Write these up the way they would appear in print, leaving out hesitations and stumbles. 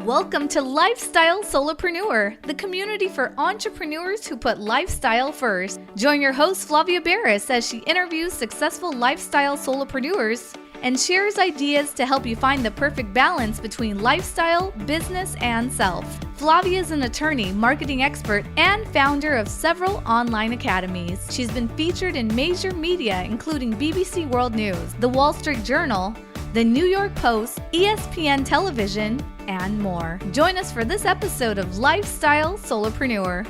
Welcome to Lifestyle Solopreneur, the community for entrepreneurs who put lifestyle first. Join your host Flavia Barris as she interviews successful lifestyle solopreneurs and shares ideas to help you find the perfect balance between lifestyle, business, and self. Flavia is an attorney, marketing expert, and founder of several online academies. She's been featured in major media including BBC World News, The Wall Street Journal, The New York Post, ESPN Television, and more. Join us for this episode of Lifestyle Solopreneur.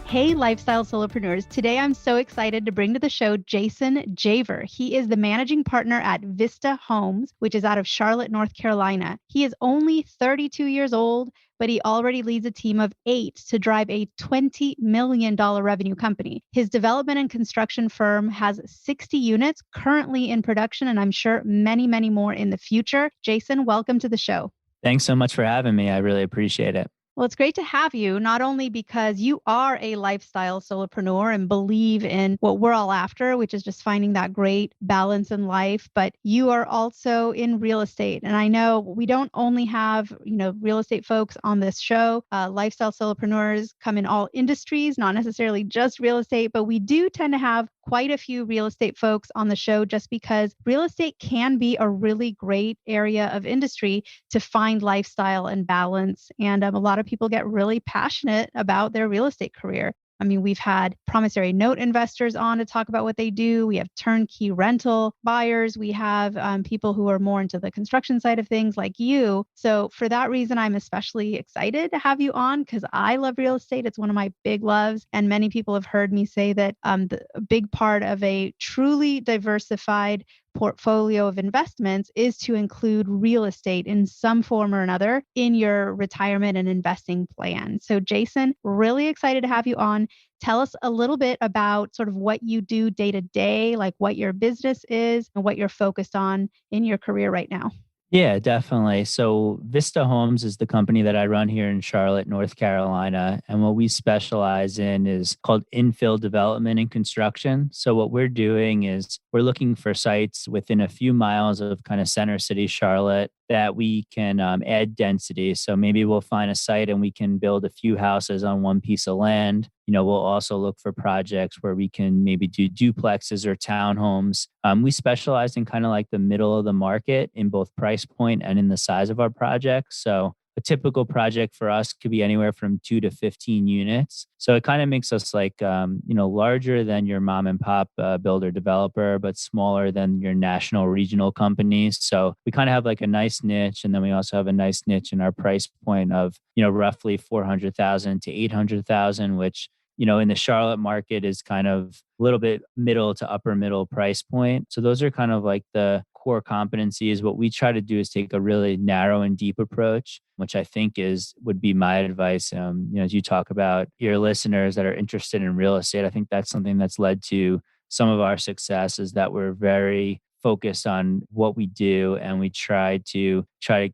Hey, Lifestyle Solopreneurs. Today, I'm so excited to bring to the show Jason Javer. He is the managing partner at Vista Homes, which is out of Charlotte, North Carolina. He is only 32 years old, but he already leads a team of 8 to drive a $20 million revenue company. His development and construction firm has 60 units currently in production, and I'm sure many, many more in the future. Jason, welcome to the show. Thanks so much for having me. I really appreciate it. Well, it's great to have you, not only because you are a lifestyle solopreneur and believe in what we're all after, which is just finding that great balance in life, but you are also in real estate. And I know we don't only have, real estate folks on this show. Lifestyle solopreneurs come in all industries, not necessarily just real estate, but we do tend to have quite a few real estate folks on the show just because real estate can be a really great area of industry to find lifestyle and balance. And a lot of people get really passionate about their real estate career. I mean, we've had promissory note investors on to talk about what they do. We have turnkey rental buyers. We have people who are more into the construction side of things like you. So for that reason, I'm especially excited to have you on because I love real estate. It's one of my big loves. And many people have heard me say that a big part of a truly diversified portfolio of investments is to include real estate in some form or another in your retirement and investing plan. So Jason, really excited to have you on. Tell us a little bit about sort of what you do day to day, like what your business is and what you're focused on in your career right now. Yeah, definitely. So Vista Homes is the company that I run here in Charlotte, North Carolina. And what we specialize in is called infill development and construction. So what we're doing is we're looking for sites within a few miles of kind of center city Charlotte that we can add density. So maybe we'll find a site and we can build a few houses on one piece of land. We'll also look for projects where we can maybe do duplexes or townhomes. We specialize in kind of like the middle of the market in both price point and in the size of our projects. So a typical project for us could be anywhere from 2 to 15 units. So it kind of makes us like, larger than your mom and pop builder developer, but smaller than your national regional companies. So we kind of have like a nice niche. And then we also have a nice niche in our price point of, roughly 400,000 to 800,000, which in the Charlotte market is kind of a little bit middle to upper middle price point. So those are kind of like the core competencies. What we try to do is take a really narrow and deep approach, which I think would be my advice. As you talk about your listeners that are interested in real estate, I think that's something that's led to some of our success is that we're very focused on what we do and we try to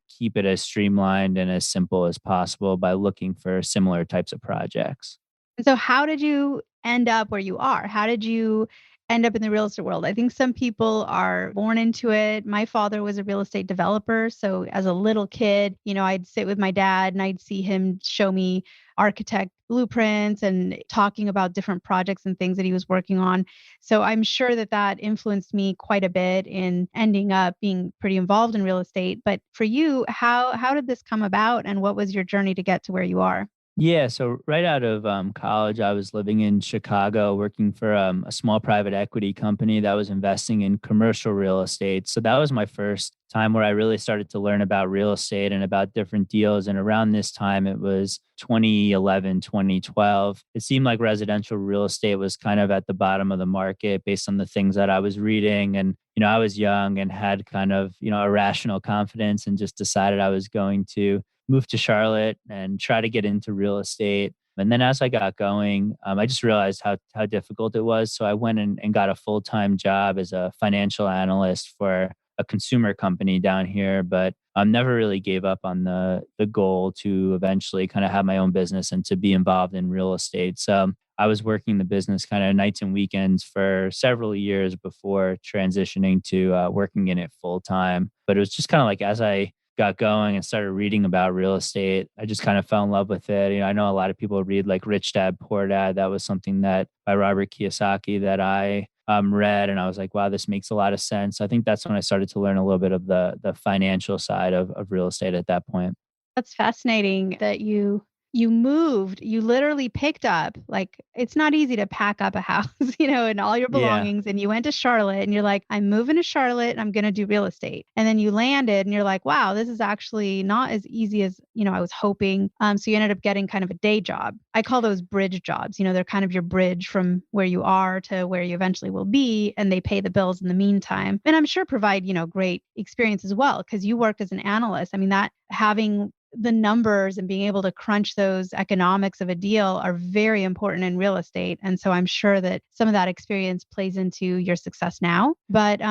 keep it as streamlined and as simple as possible by looking for similar types of projects. And so how did you end up where you are? How did you end up in the real estate world? I think some people are born into it. My father was a real estate developer. So as a little kid, I'd sit with my dad and I'd see him show me architect blueprints and talking about different projects and things that he was working on. So I'm sure that influenced me quite a bit in ending up being pretty involved in real estate. But for you, how did this come about and what was your journey to get to where you are? Yeah, so right out of college, I was living in Chicago working for a small private equity company that was investing in commercial real estate. So that was my first time where I really started to learn about real estate and about different deals. And around this time, it was 2011, 2012. It seemed like residential real estate was kind of at the bottom of the market based on the things that I was reading. And, I was young and had kind of, irrational confidence and just decided I was going to move to Charlotte and try to get into real estate. And then as I got going, I just realized how difficult it was. So I went and got a full-time job as a financial analyst for a consumer company down here, but never really gave up on the goal to eventually kind of have my own business and to be involved in real estate. So I was working the business kind of nights and weekends for several years before transitioning to working in it full time. But it was just kind of like as I got going and started reading about real estate, I just kind of fell in love with it. I know a lot of people read like Rich Dad Poor Dad. That was something that by Robert Kiyosaki that I read, and I was like, wow, this makes a lot of sense. I think that's when I started to learn a little bit of the financial side of real estate at that point. That's fascinating that you moved, you literally picked up like it's not easy to pack up a house, and all your Yeah. belongings and you went to Charlotte and you're like, I'm moving to Charlotte and I'm going to do real estate. And then you landed and you're like, wow, this is actually not as easy as, I was hoping. So you ended up getting kind of a day job. I call those bridge jobs. They're kind of your bridge from where you are to where you eventually will be and they pay the bills in the meantime. And I'm sure provide, great experience as well because you work as an analyst. I mean that having the numbers and being able to crunch those economics of a deal are very important in real estate. And so I'm sure that some of that experience plays into your success now. But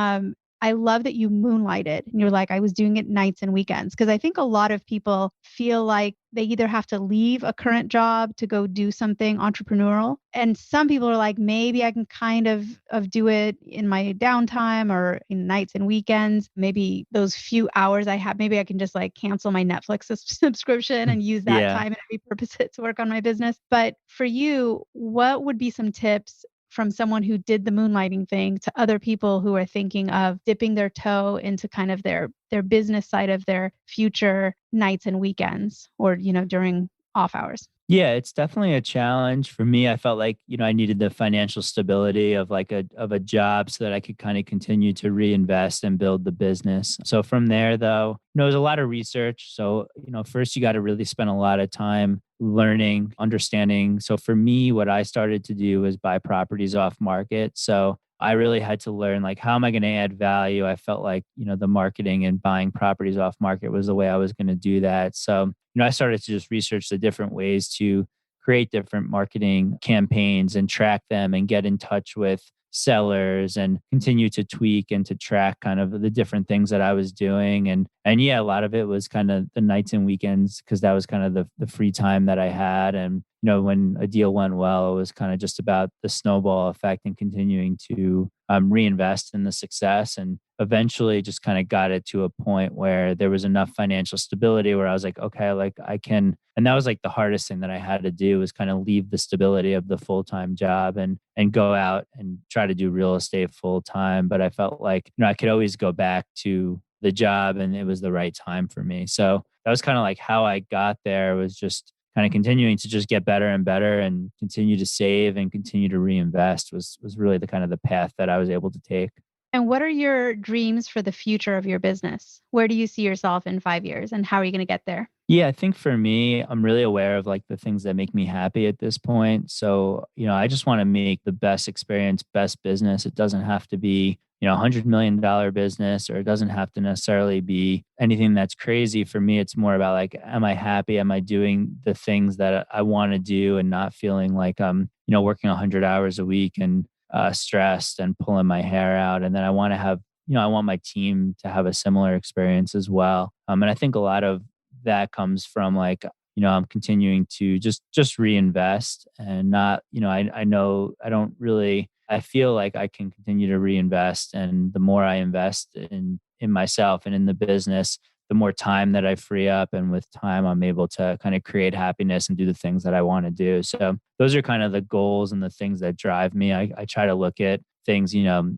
I love that you moonlighted and you're like, I was doing it nights and weekends. Because I think a lot of people feel like they either have to leave a current job to go do something entrepreneurial. And some people are like, maybe I can kind of do it in my downtime or in nights and weekends. Maybe those few hours I have, maybe I can just like cancel my Netflix subscription and use that Yeah. time and repurpose it to work on my business. But for you, what would be some tips from someone who did the moonlighting thing to other people who are thinking of dipping their toe into kind of their business side of their future nights and weekends or during off hours? Yeah, it's definitely a challenge for me. I felt like, I needed the financial stability of like a job so that I could kind of continue to reinvest and build the business. So from there though, there's a lot of research. So, first you got to really spend a lot of time learning, understanding. So for me, what I started to do was buy properties off market. So I really had to learn like how am I going to add value? I felt like, the marketing and buying properties off market was the way I was going to do that. So, I started to just research the different ways to create different marketing campaigns and track them and get in touch with sellers and continue to tweak and to track kind of the different things that I was doing. And yeah, a lot of it was kind of the nights and weekends because that was kind of the free time that I had. And when a deal went well, it was kind of just about the snowball effect and continuing to reinvest in the success. And eventually just kind of got it to a point where there was enough financial stability where I was like, okay, like I can, and that was like the hardest thing that I had to do was kind of leave the stability of the full-time job and go out and try to do real estate full time. But I felt like, I could always go back to the job and it was the right time for me. So that was kind of like how I got there was just kind of continuing to just get better and better and continue to save and continue to reinvest was really the kind of the path that I was able to take. And what are your dreams for the future of your business? Where do you see yourself in 5 years and how are you going to get there? Yeah, I think for me, I'm really aware of like the things that make me happy at this point. So, I just want to make the best experience, best business. It doesn't have to be, $100 million business, or it doesn't have to necessarily be anything that's crazy. For me, it's more about like, am I happy? Am I doing the things that I want to do and not feeling like I'm, working 100 hours a week and stressed and pulling my hair out. And then I want to have, I want my team to have a similar experience as well. And I think a lot of that comes from like, I'm continuing to just reinvest and not, I know I don't really, I feel like I can continue to reinvest. And the more I invest in myself and in the business, the more time that I free up. And with time, I'm able to kind of create happiness and do the things that I want to do. So those are kind of the goals and the things that drive me. I try to look at things,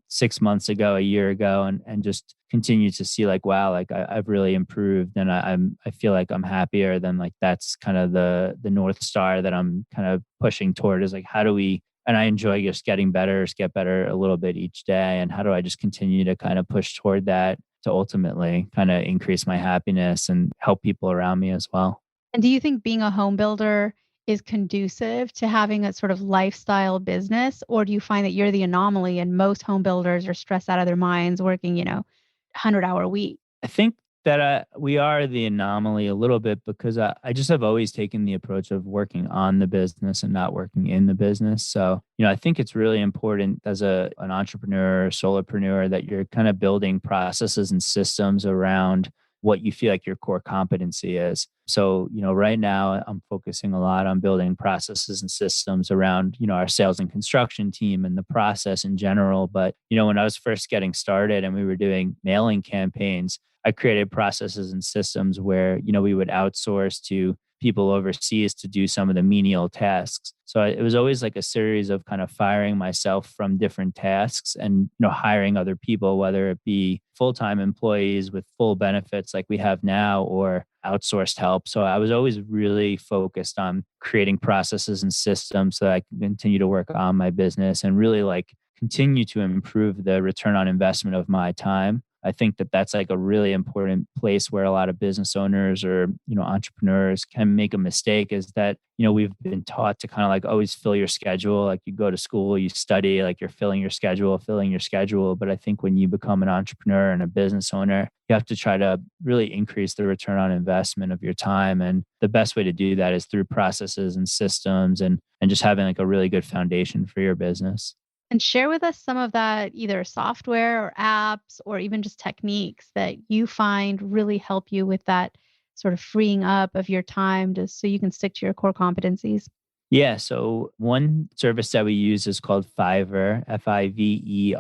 6 months ago, a year ago, and just continue to see like, wow, like I've really improved and I feel like I'm happier than like that's kind of the North Star that I'm kind of pushing toward is like, how do we, and I enjoy just getting better, just get better a little bit each day. And how do I just continue to kind of push toward that to ultimately kind of increase my happiness and help people around me as well. And do you think being a home builder is conducive to having a sort of lifestyle business? Or do you find that you're the anomaly and most home builders are stressed out of their minds working, 100-hour week? I think that we are the anomaly a little bit because I just have always taken the approach of working on the business and not working in the business. So, I think it's really important as an entrepreneur, solopreneur, that you're kind of building processes and systems around what you feel like your core competency is. So, right now I'm focusing a lot on building processes and systems around, our sales and construction team and the process in general. But, when I was first getting started and we were doing mailing campaigns, I created processes and systems where, we would outsource to people overseas to do some of the menial tasks. So it was always like a series of kind of firing myself from different tasks and, hiring other people, whether it be full-time employees with full benefits like we have now or outsourced help. So I was always really focused on creating processes and systems so that I can continue to work on my business and really like continue to improve the return on investment of my time. I think that that's like a really important place where a lot of business owners or, entrepreneurs can make a mistake is that, we've been taught to kind of like always fill your schedule. Like you go to school, you study, like you're filling your schedule, filling your schedule. But I think when you become an entrepreneur and a business owner, you have to try to really increase the return on investment of your time. And the best way to do that is through processes and systems and just having like a really good foundation for your business. And share with us some of that, either software or apps or even just techniques that you find really help you with that sort of freeing up of your time just so you can stick to your core competencies. Yeah. So one service that we use is called Fiverr,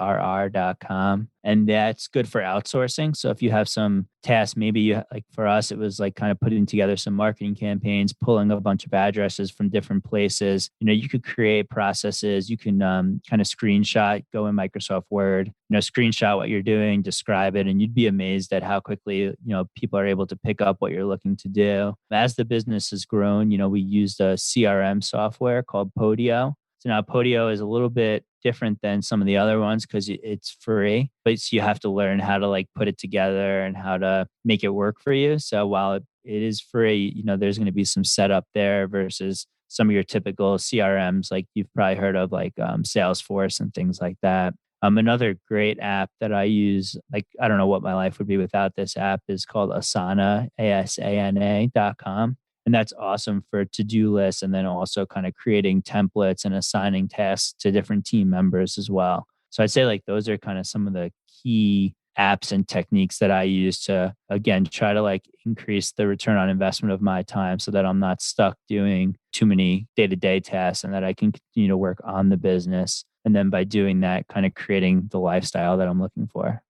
Fiverr.com. And that's good for outsourcing. So if you have some tasks, maybe you like for us, it was like kind of putting together some marketing campaigns, pulling a bunch of addresses from different places. You could create processes. You can kind of screenshot, go in Microsoft Word, screenshot what you're doing, describe it, and you'd be amazed at how quickly, people are able to pick up what you're looking to do. As the business has grown, we used a CRM software called Podio. So now Podio is a little bit different than some of the other ones because it's free, but you have to learn how to like put it together and how to make it work for you. So while it is free, there's going to be some setup there versus some of your typical CRMs, like you've probably heard of like Salesforce and things like that. Another great app that I use, like I don't know what my life would be without this app, is called Asana, ASANA.com. And that's awesome for to-do lists and then also kind of creating templates and assigning tasks to different team members as well. So I'd say like those are kind of some of the key apps and techniques that I use to, again, try to like increase the return on investment of my time so that I'm not stuck doing too many day-to-day tasks and that I can continue to work on the business. And then by doing that, kind of creating the lifestyle that I'm looking for.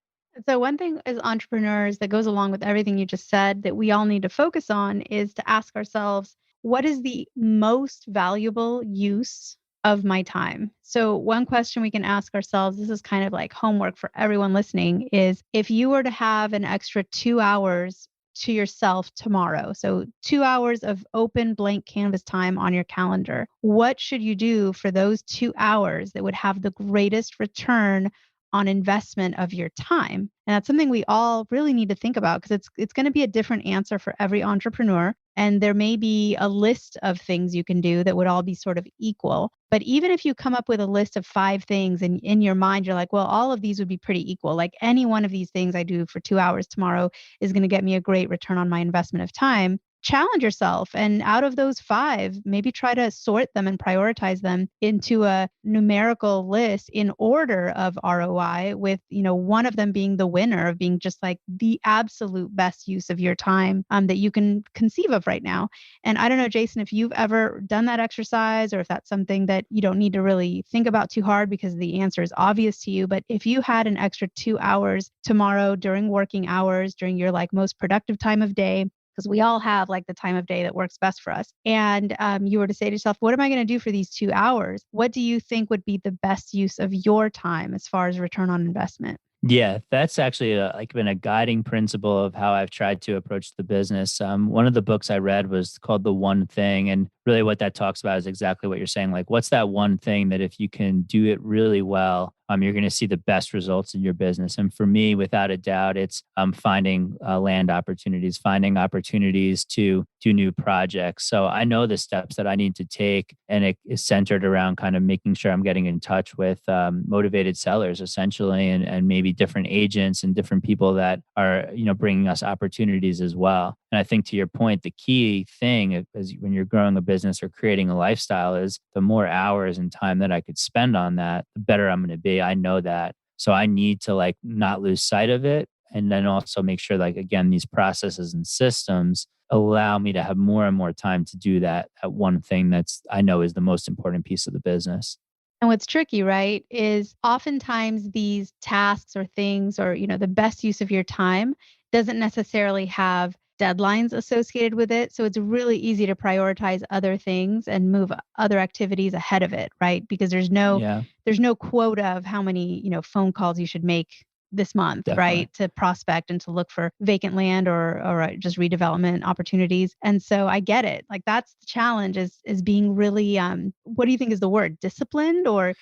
So, one thing as entrepreneurs that goes along with everything you just said that we all need to focus on is to ask ourselves, what is the most valuable use of my time? So, one question we can ask ourselves, this is kind of like homework for everyone listening, is if you were to have an extra 2 hours to yourself tomorrow, so 2 hours of open blank canvas time on your calendar, what should you do for those 2 hours that would have the greatest return on investment of your time? And that's something we all really need to think about because it's going to be a different answer for every entrepreneur. And there may be a list of things you can do that would all be sort of equal. But even if you come up with a list of 5 things and in your mind, you're like, well, all of these would be pretty equal. Like any one of these things I do for 2 hours tomorrow is going to get me a great return on my investment of time. Challenge yourself. And out of those 5, maybe try to sort them and prioritize them into a numerical list in order of ROI with, one of them being the winner of being just like the absolute best use of your time that you can conceive of right now. And I don't know, Jason, if you've ever done that exercise or if that's something that you don't need to really think about too hard because the answer is obvious to you. But if you had an extra 2 hours tomorrow during working hours, during your like most productive time of day, because we all have like the time of day that works best for us. And you were to say to yourself, what am I going to do for these 2 hours? What do you think would be the best use of your time as far as return on investment? Yeah, that's actually like been a guiding principle of how I've tried to approach the business. One of the books I read was called The One Thing. And really what that talks about is exactly what you're saying. Like, what's that one thing that if you can do it really well, you're going to see the best results in your business. And for me, without a doubt, it's finding land opportunities, finding opportunities to do new projects. So I know the steps that I need to take, and it is centered around kind of making sure I'm getting in touch with motivated sellers, essentially, and maybe different agents and different people that are, bringing us opportunities as well. And I think to your point, the key thing is when you're growing a business or creating a lifestyle is the more hours and time that I could spend on that, the better I'm going to be. I know that. So I need to like not lose sight of it And then also make sure, like, again, these processes and systems allow me to have more and more time to do that one thing that's I know is the most important piece of the business. And what's tricky, right, is oftentimes these tasks or things or, the best use of your time doesn't necessarily have deadlines associated with it. So it's really easy to prioritize other things and move other activities ahead of it, right? Because Yeah, there's no quota of how many, phone calls you should make this month, definitely. right? To prospect and to look for vacant land or just redevelopment opportunities. And so I get it. Like that's the challenge is being really what do you think is the word? Disciplined or Yeah,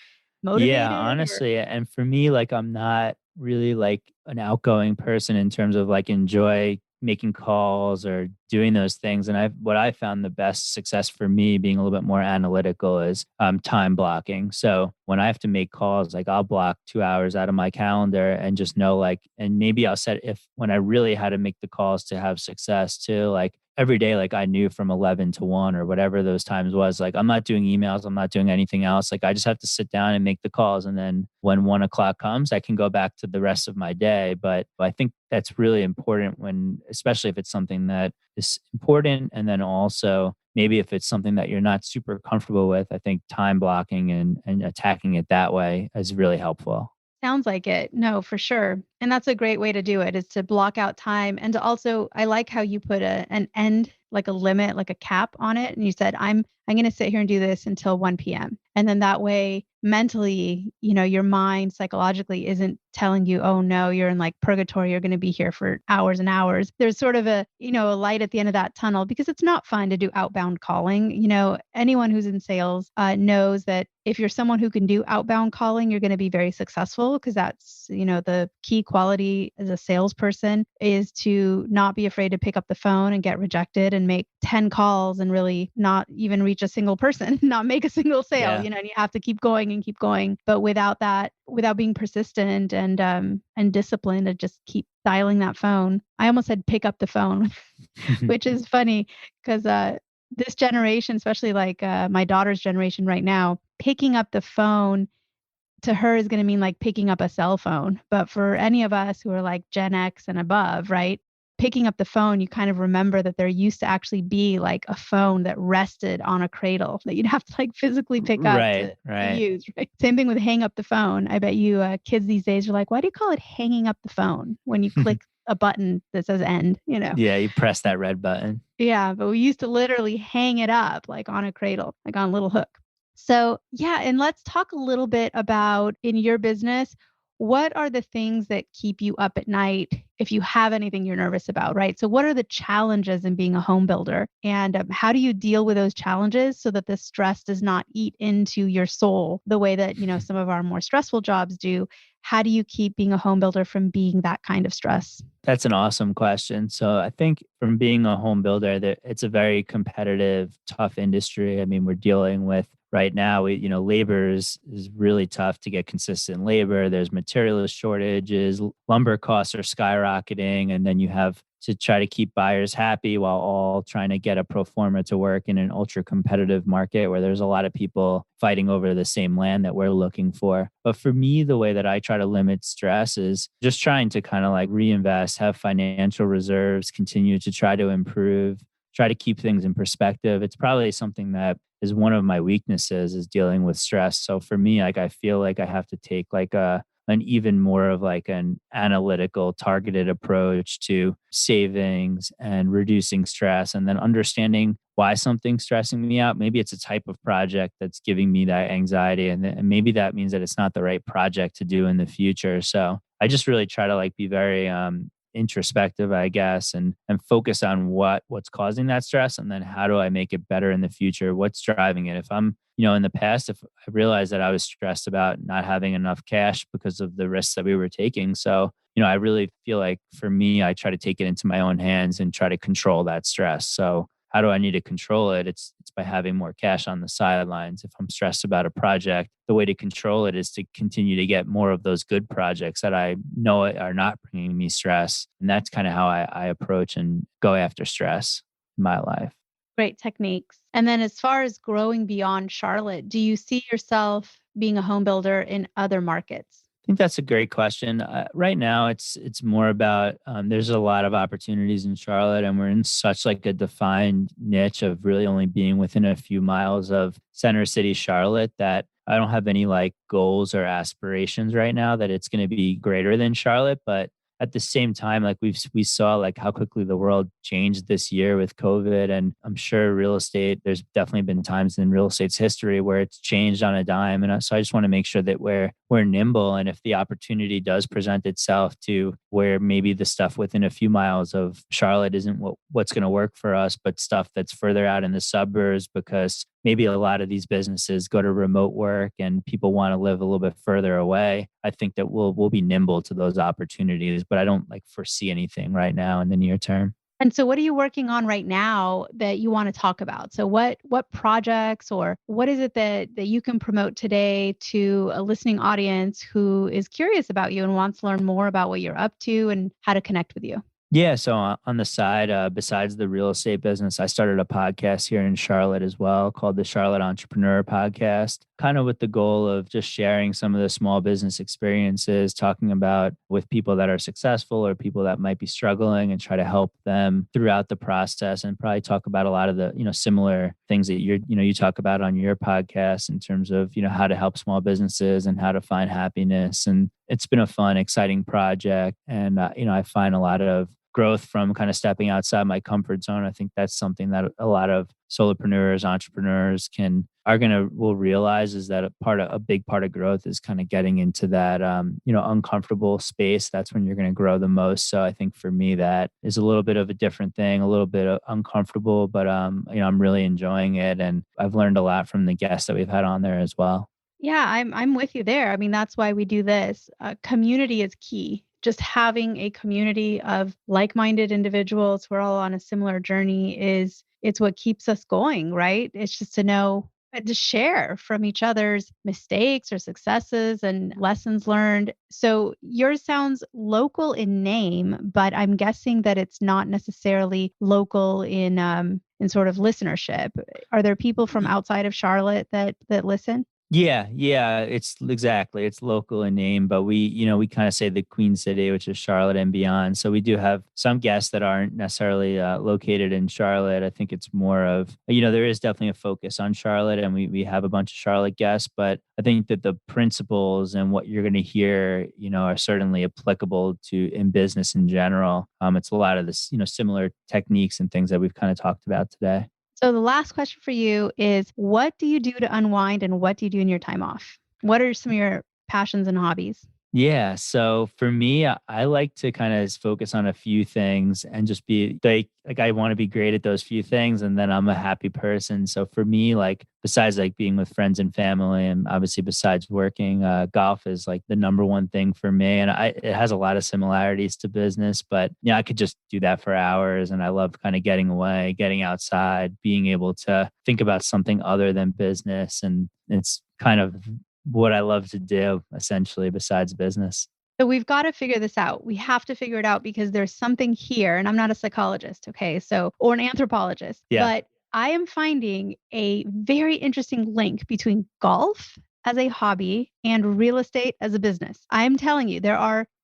motivated or honestly, and for me, like, I'm not really, like, an outgoing person in terms of, like, enjoy making calls or doing those things, and I found the best success for me being a little bit more analytical is, time blocking. So, when I have to make calls, like, I'll block 2 hours out of my calendar and just know, like, and maybe I'll set if when I really had to make the calls to have success too, like, every day, like, I knew from 11 to 1 or whatever those times was, like, I'm not doing emails, I'm not doing anything else, like, I just have to sit down and make the calls, and then when 1 o'clock comes, I can go back to the rest of my day, but I think that's really important when especially if it's something that is important, and then also maybe if it's something that you're not super comfortable with, I think time blocking and attacking it that way is really helpful. sounds like it. No, for sure. And that's a great way to do it is to block out time and to also I like how you put an end, like a limit, like a cap on it. And you said, I'm gonna sit here and do this until 1 p.m. And then that way mentally, your mind psychologically isn't telling you, oh no, you're in like purgatory, you're gonna be here for hours and hours. There's sort of a light at the end of that tunnel because it's not fun to do outbound calling. Anyone who's in sales knows that if you're someone who can do outbound calling, you're going to be very successful because that's, the key quality as a salesperson is to not be afraid to pick up the phone and get rejected and make 10 calls and really not even reach a single person, not make a single sale, Yeah. and you have to keep going and keep going. But without being persistent and disciplined to just keep dialing that phone. I almost said pick up the phone, which is funny because this generation, especially like my daughter's generation right now, picking up the phone to her is going to mean like picking up a cell phone. But for any of us who are like Gen X and above, right? Picking up the phone, you kind of remember that there used to actually be like a phone that rested on a cradle that you'd have to like physically pick up Right, to right. use, right? Same thing with hang up the phone. I bet you kids these days are like, why do you call it hanging up the phone when you click a button that says end? Yeah, you press that red button. Yeah, but we used to literally hang it up like on a cradle, like on a little hook. So, yeah, and let's talk a little bit about in your business, what are the things that keep you up at night if you have anything you're nervous about, right? So, what are the challenges in being a home builder? And how do you deal with those challenges so that the stress does not eat into your soul the way that, some of our more stressful jobs do? How do you keep being a home builder from being that kind of stress? That's an awesome question. So I think from being a home builder, that it's a very competitive, tough industry. I mean, we're dealing with right now, labor is really tough to get consistent labor. There's material shortages, lumber costs are skyrocketing, and then you have to try to keep buyers happy while all trying to get a pro forma to work in an ultra competitive market where there's a lot of people fighting over the same land that we're looking for. But for me, the way that I try to limit stress is just trying to kind of like reinvest, have financial reserves, continue to try to improve, try to keep things in perspective. It's probably something that is one of my weaknesses is dealing with stress. So for me, like I feel like I have to take like an even more of like an analytical targeted approach to savings and reducing stress and then understanding why something's stressing me out. Maybe it's a type of project that's giving me that anxiety and maybe that means that it's not the right project to do in the future. So I just really try to like be very introspective, I guess, and focus on what's causing that stress and then how do I make it better in the future? What's driving it? If I'm, in the past, if I realized that I was stressed about not having enough cash because of the risks that we were taking. So, I really feel like for me, I try to take it into my own hands and try to control that stress. So how do I need to control it? It's by having more cash on the sidelines. If I'm stressed about a project, the way to control it is to continue to get more of those good projects that I know are not bringing me stress. And that's kind of how I approach and go after stress in my life. Great techniques. And then as far as growing beyond Charlotte, do you see yourself being a home builder in other markets? think that's a great question. Right now, it's more about there's a lot of opportunities in Charlotte, and we're in such like a defined niche of really only being within a few miles of center city Charlotte that I don't have any like goals or aspirations right now that it's going to be greater than Charlotte. But at the same time, like we saw like how quickly the world changed this year with COVID, and I'm sure real estate. There's definitely been times in real estate's history where it's changed on a dime, and so I just want to make sure that we're nimble, and if the opportunity does present itself to where maybe the stuff within a few miles of Charlotte isn't what's going to work for us, but stuff that's further out in the suburbs because maybe a lot of these businesses go to remote work and people want to live a little bit further away. I think that we'll be nimble to those opportunities, but I don't like foresee anything right now in the near term. And so what are you working on right now that you want to talk about? So what projects or what is it that you can promote today to a listening audience who is curious about you and wants to learn more about what you're up to and how to connect with you? Yeah. So on the side, besides the real estate business, I started a podcast here in Charlotte as well called the Charlotte Entrepreneur Podcast, kind of with the goal of just sharing some of the small business experiences, talking about with people that are successful or people that might be struggling and try to help them throughout the process and probably talk about a lot of the, similar things that you talk about on your podcast in terms of, how to help small businesses and how to find happiness. And it's been a fun, exciting project. And, I find a lot of growth from kind of stepping outside my comfort zone. I think that's something that a lot of solopreneurs, entrepreneurs will realize is that a big part of growth is kind of getting into that uncomfortable space. That's when you're going to grow the most. So I think for me that is a little bit of a different thing, a little bit uncomfortable, but I'm really enjoying it, and I've learned a lot from the guests that we've had on there as well. Yeah, I'm with you there. I mean, that's why we do this. Community is key. Just having a community of like-minded individuals who are all on a similar journey it's what keeps us going, right? It's just to know to share from each other's mistakes or successes and lessons learned. So yours sounds local in name, but I'm guessing that it's not necessarily local in sort of listenership. Are there people from outside of Charlotte that listen? Yeah, it's local in name, but we kind of say the Queen City, which is Charlotte and beyond. So we do have some guests that aren't necessarily located in Charlotte. I think it's more of, there is definitely a focus on Charlotte, and we have a bunch of Charlotte guests, but I think that the principles and what you're going to hear, are certainly applicable to in business in general. It's a lot of this, similar techniques and things that we've kind of talked about today. So the last question for you is what do you do to unwind and what do you do in your time off? What are some of your passions and hobbies? Yeah. So for me, I like to kind of focus on a few things and just be like I want to be great at those few things, and then I'm a happy person. So for me, like besides like being with friends and family, and obviously besides working, golf is like the number one thing for me. And it has a lot of similarities to business, but I could just do that for hours. And I love kind of getting away, getting outside, being able to think about something other than business, and it's kind of what I love to do essentially besides business. So we've got to figure this out. We have to figure it out because there's something here, and I'm not a psychologist, okay? So, or an anthropologist, Yeah. but I am finding a very interesting link between golf as a hobby and real estate as a business. I'm telling you,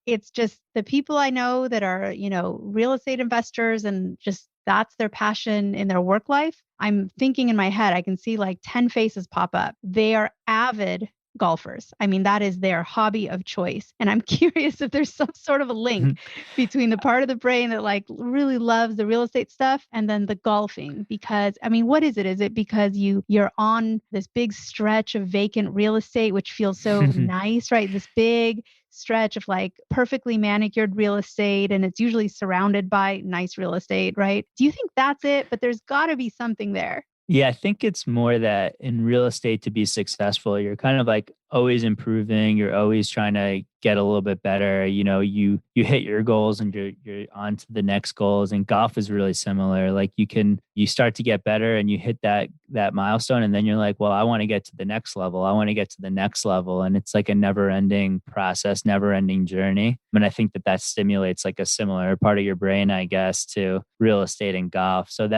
it's just the people I know that are, real estate investors and just that's their passion in their work life. I'm thinking in my head, I can see like 10 faces pop up. They are avid golfers. I mean, that is their hobby of choice. And I'm curious if there's some sort of a link between the part of the brain that like really loves the real estate stuff and then the golfing. Because I mean, what is it? Is it because you're on this big stretch of vacant real estate, which feels so nice, right? This big stretch of like perfectly manicured real estate, and it's usually surrounded by nice real estate, right? Do you think that's it? But there's got to be something there. Yeah, I think it's more that in real estate to be successful, you're kind of like always improving. You're always trying to get a little bit better. You hit your goals and you're on to the next goals. And golf is really similar. Like you start to get better and you hit that milestone, and then you're like, well, I want to get to the next level. I want to get to the next level. And it's like a never ending process, never ending journey. And I think that stimulates like a similar part of your brain, I guess, to real estate and golf. So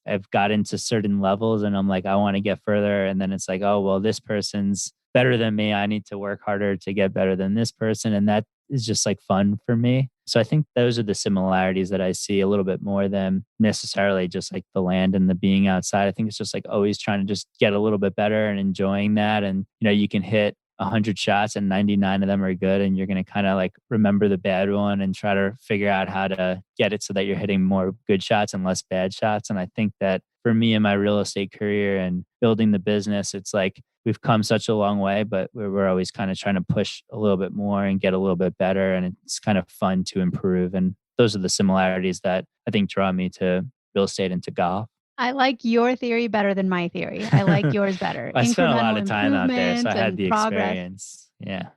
I've got into certain levels and I'm like, I want to get further. And then it's like, oh, well, this person's better than me. I need to work harder to get better than this person. And that is just like fun for me. So I think those are the similarities that I see a little bit more than necessarily just like the land and the being outside. I think it's just like always trying to just get a little bit better and enjoying that. And, you can hit 100 shots and 99 of them are good. And you're going to kind of like remember the bad one and try to figure out how to get it so that you're hitting more good shots and less bad shots. And I think that for me in my real estate career and building the business, it's like we've come such a long way, but we're always kind of trying to push a little bit more and get a little bit better. And it's kind of fun to improve. And those are the similarities that I think draw me to real estate and to golf. I like your theory better than my theory. I like yours better. I spent a lot Incremental of time out there, so I had improvement the and progress. experience. Yeah.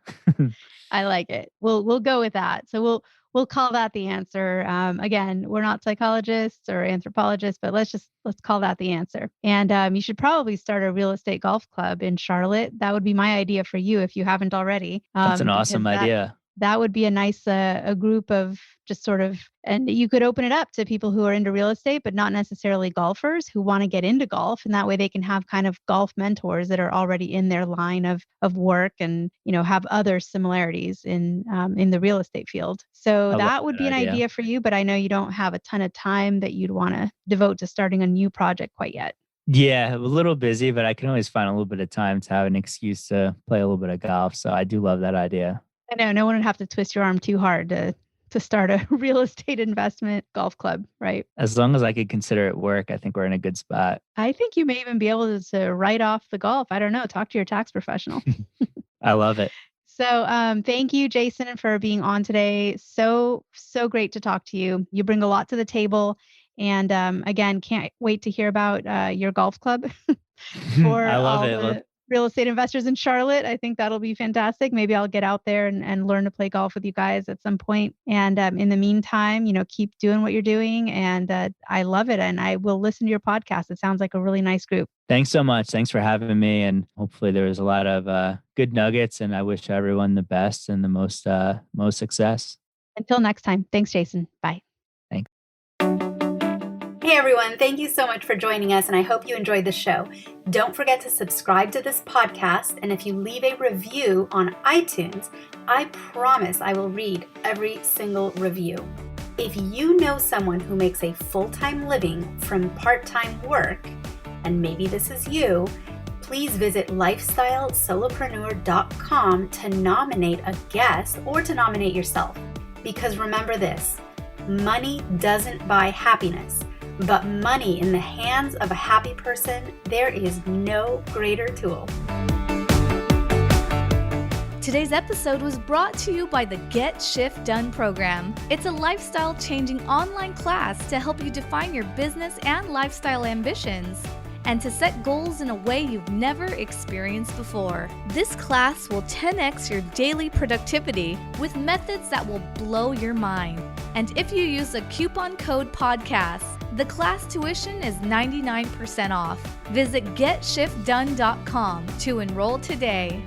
I like it. We'll go with that. So we'll call that the answer. Again, we're not psychologists or anthropologists, but let's call that the answer. And you should probably start a real estate golf club in Charlotte. That would be my idea for you if you haven't already. That's an awesome idea. That would be a nice a group of just sort of, and you could open it up to people who are into real estate, but not necessarily golfers who want to get into golf. And that way they can have kind of golf mentors that are already in their line of work and, have other similarities in the real estate field. So that would be an idea for you, but I know you don't have a ton of time that you'd want to devote to starting a new project quite yet. Yeah, a little busy, but I can always find a little bit of time to have an excuse to play a little bit of golf. So I do love that idea. I know no one would have to twist your arm too hard to start a real estate investment golf club, right? As long as I could consider it work, I think we're in a good spot. I think you may even be able to write off the golf. I don't know. Talk to your tax professional. I love it. So thank you, Jason, for being on today. So great to talk to you. You bring a lot to the table. And again, can't wait to hear about your golf club for I love all it. the real estate investors in Charlotte. I think that'll be fantastic. Maybe I'll get out there and learn to play golf with you guys at some point. And in the meantime, keep doing what you're doing. And I love it. And I will listen to your podcast. It sounds like a really nice group. Thanks so much. Thanks for having me. And hopefully there was a lot of good nuggets. And I wish everyone the best and the most success. Until next time. Thanks, Jason. Bye. Thanks. Hey everyone, thank you so much for joining us, and I hope you enjoyed the show. Don't forget to subscribe to this podcast, and if you leave a review on iTunes, I promise I will read every single review. If you know someone who makes a full-time living from part-time work, and maybe this is you, please visit lifestylesolopreneur.com to nominate a guest or to nominate yourself. Because remember this, money doesn't buy happiness. But money in the hands of a happy person, there is no greater tool. Today's episode was brought to you by the Get Shift Done program. It's a lifestyle-changing online class to help you define your business and lifestyle ambitions and to set goals in a way you've never experienced before. This class will 10x your daily productivity with methods that will blow your mind. And if you use a coupon code podcast, the class tuition is 99% off. Visit GetShiftDone.com to enroll today.